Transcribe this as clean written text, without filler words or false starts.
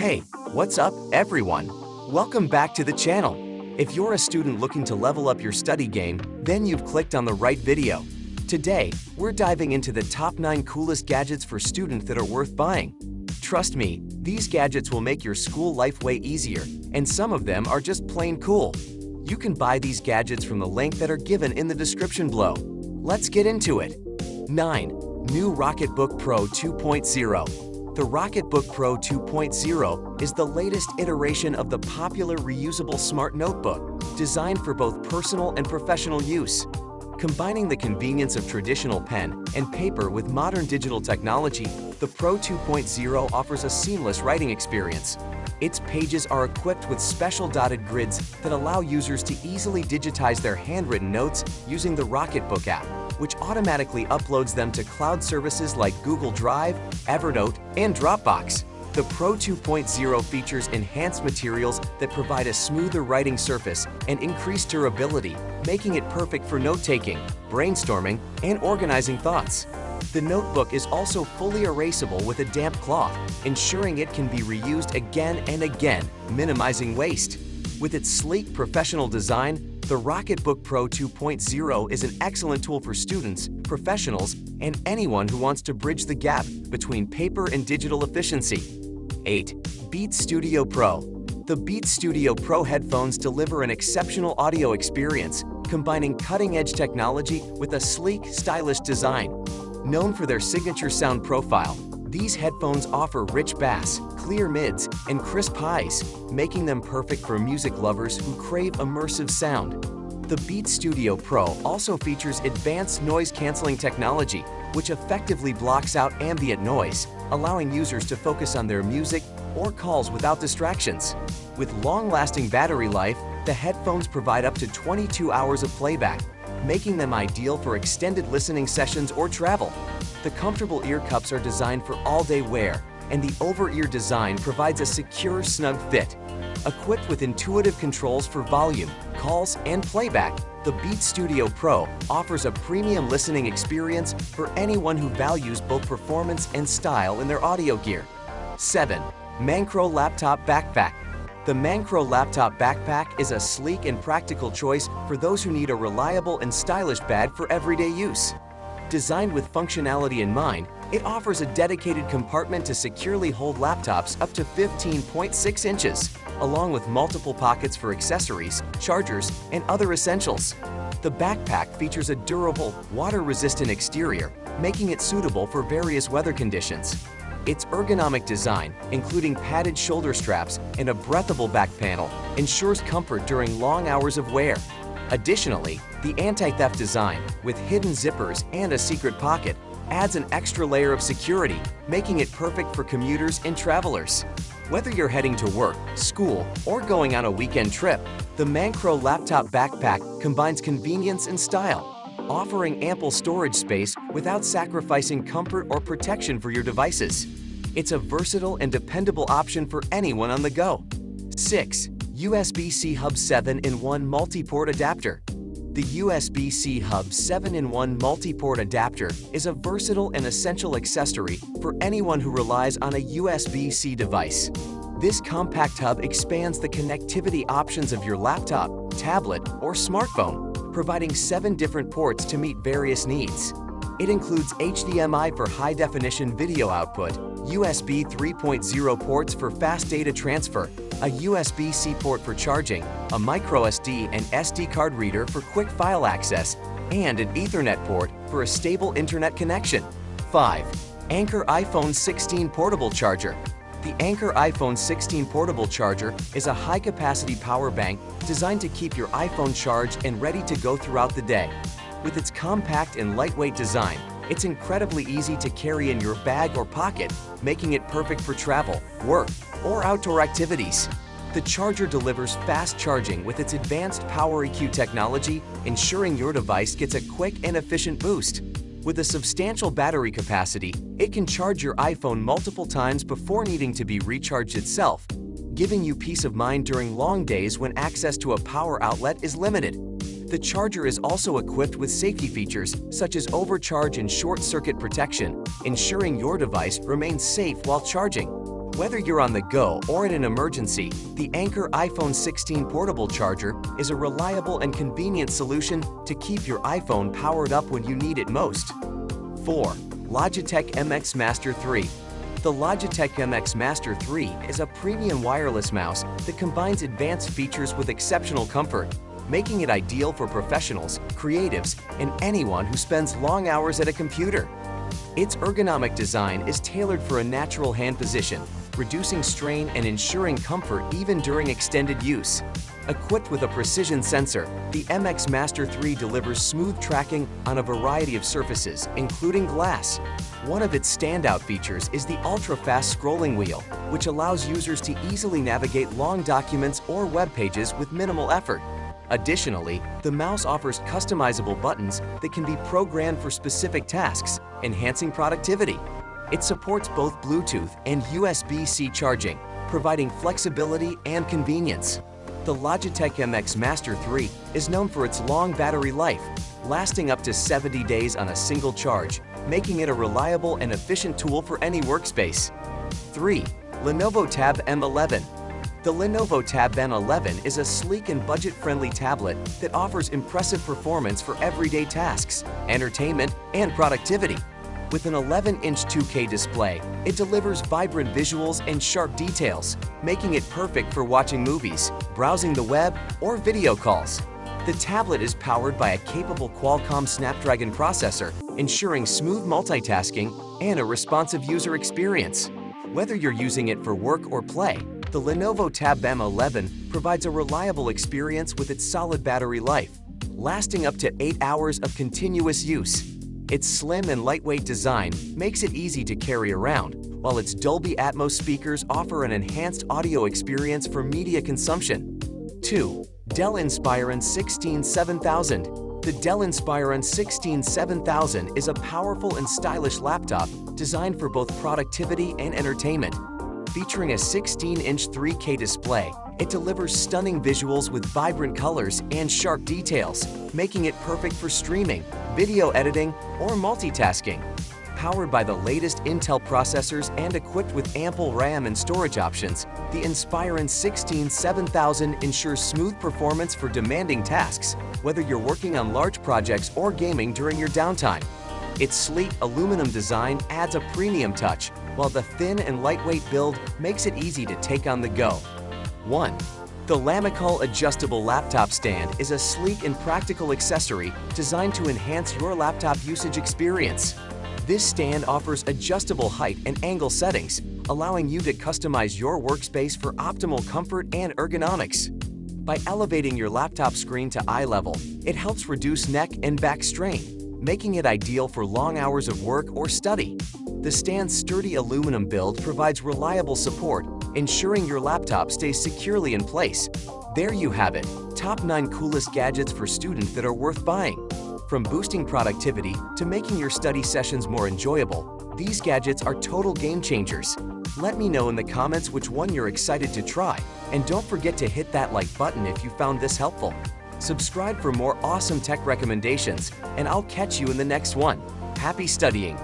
Hey, what's up, everyone? Welcome back to the channel. If you're a student looking to level up your study game, then you've clicked on the right video. Today, we're diving into the top 9 coolest gadgets for students that are worth buying. Trust me, these gadgets will make your school life way easier, and some of them are just plain cool. You can buy these gadgets from the link that are given in the description below. Let's get into it. 9. New Rocketbook Pro 2.0. The Rocketbook Pro 2.0 is the latest iteration of the popular reusable smart notebook, designed for both personal and professional use. Combining the convenience of traditional pen and paper with modern digital technology, the Pro 2.0 offers a seamless writing experience. Its pages are equipped with special dotted grids that allow users to easily digitize their handwritten notes using the Rocketbook app, which automatically uploads them to cloud services like Google Drive, Evernote, and Dropbox. The Pro 2.0 features enhanced materials that provide a smoother writing surface and increased durability, making it perfect for note-taking, brainstorming, and organizing thoughts. The notebook is also fully erasable with a damp cloth, ensuring it can be reused again and again, minimizing waste. With its sleek, professional design, the Rocketbook Pro 2.0 is an excellent tool for students, professionals, and anyone who wants to bridge the gap between paper and digital efficiency. 8. Beats Studio Pro. The Beats Studio Pro headphones deliver an exceptional audio experience, combining cutting-edge technology with a sleek, stylish design. Known for their signature sound profile, these headphones offer rich bass, clear mids, and crisp highs, making them perfect for music lovers who crave immersive sound. The Beats Studio Pro also features advanced noise-canceling technology, which effectively blocks out ambient noise, allowing users to focus on their music or calls without distractions. With long-lasting battery life, the headphones provide up to 22 hours of playback, making them ideal for extended listening sessions or travel. The comfortable ear cups are designed for all-day wear, and the over-ear design provides a secure, snug fit. Equipped with intuitive controls for volume, calls, and playback, the Beats Studio Pro offers a premium listening experience for anyone who values both performance and style in their audio gear. 7. Mancro Laptop Backpack. The Mancro Laptop Backpack is a sleek and practical choice for those who need a reliable and stylish bag for everyday use. Designed with functionality in mind, it offers a dedicated compartment to securely hold laptops up to 15.6 inches, along with multiple pockets for accessories, chargers, and other essentials. The backpack features a durable, water-resistant exterior, making it suitable for various weather conditions. Its ergonomic design, including padded shoulder straps and a breathable back panel, ensures comfort during long hours of wear. Additionally, the anti-theft design, with hidden zippers and a secret pocket, adds an extra layer of security, making it perfect for commuters and travelers. Whether you're heading to work, school, or going on a weekend trip, the Mancro Laptop Backpack combines convenience and style, offering ample storage space without sacrificing comfort or protection for your devices. It's a versatile and dependable option for anyone on the go. 6. USB-C Hub 7-in-1 Multi-Port Adapter. The USB-C Hub 7-in-1 multi-port adapter is a versatile and essential accessory for anyone who relies on a USB-C device. This compact hub expands the connectivity options of your laptop, tablet, or smartphone, providing 7 different ports to meet various needs. It includes HDMI for high-definition video output, USB 3.0 ports for fast data transfer, a USB-C port for charging, a microSD and SD card reader for quick file access, and an Ethernet port for a stable internet connection. 5. Anker iPhone 16 Portable Charger. The Anker iPhone 16 Portable Charger is a high-capacity power bank designed to keep your iPhone charged and ready to go throughout the day. With its compact and lightweight design, it's incredibly easy to carry in your bag or pocket, making it perfect for travel, work, or outdoor activities. The charger delivers fast charging with its advanced Power EQ technology, ensuring your device gets a quick and efficient boost. With a substantial battery capacity, it can charge your iPhone multiple times before needing to be recharged itself, giving you peace of mind during long days when access to a power outlet is limited. The charger is also equipped with safety features such as overcharge and short-circuit protection, ensuring your device remains safe while charging. Whether you're on the go or in an emergency, the Anker iPhone 16 portable charger is a reliable and convenient solution to keep your iPhone powered up when you need it most. 4. Logitech MX Master 3. The Logitech MX Master 3 is a premium wireless mouse that combines advanced features with exceptional comfort, making it ideal for professionals, creatives, and anyone who spends long hours at a computer. Its ergonomic design is tailored for a natural hand position, reducing strain and ensuring comfort even during extended use. Equipped with a precision sensor, the MX Master 3 delivers smooth tracking on a variety of surfaces, including glass. One of its standout features is the ultra-fast scrolling wheel, which allows users to easily navigate long documents or web pages with minimal effort. Additionally, the mouse offers customizable buttons that can be programmed for specific tasks, enhancing productivity. It supports both Bluetooth and USB-C charging, providing flexibility and convenience. The Logitech MX Master 3 is known for its long battery life, lasting up to 70 days on a single charge, making it a reliable and efficient tool for any workspace. 3. Lenovo Tab M11. The Lenovo Tab M11 is a sleek and budget-friendly tablet that offers impressive performance for everyday tasks, entertainment, and productivity. With an 11-inch 2K display, it delivers vibrant visuals and sharp details, making it perfect for watching movies, browsing the web, or video calls. The tablet is powered by a capable Qualcomm Snapdragon processor, ensuring smooth multitasking and a responsive user experience. Whether you're using it for work or play, the Lenovo Tab M11 provides a reliable experience with its solid battery life, lasting up to 8 hours of continuous use. Its slim and lightweight design makes it easy to carry around, while its Dolby Atmos speakers offer an enhanced audio experience for media consumption. 2. Dell Inspiron 16 7000. The Dell Inspiron 16 7000 is a powerful and stylish laptop designed for both productivity and entertainment. Featuring a 16-inch 3K display, it delivers stunning visuals with vibrant colors and sharp details, making it perfect for streaming, video editing, or multitasking. Powered by the latest Intel processors and equipped with ample RAM and storage options, the Inspiron 16 7000 ensures smooth performance for demanding tasks, whether you're working on large projects or gaming during your downtime. Its sleek aluminum design adds a premium touch, while the thin and lightweight build makes it easy to take on the go. 1. The Lamicall Adjustable Laptop Stand is a sleek and practical accessory designed to enhance your laptop usage experience. This stand offers adjustable height and angle settings, allowing you to customize your workspace for optimal comfort and ergonomics. By elevating your laptop screen to eye level, it helps reduce neck and back strain, making it ideal for long hours of work or study. The stand's sturdy aluminum build provides reliable support, ensuring your laptop stays securely in place. There you have it, top 9 coolest gadgets for students that are worth buying. From boosting productivity to making your study sessions more enjoyable, these gadgets are total game changers. Let me know in the comments which one you're excited to try, and don't forget to hit that like button if you found this helpful. Subscribe for more awesome tech recommendations, and I'll catch you in the next one. Happy studying!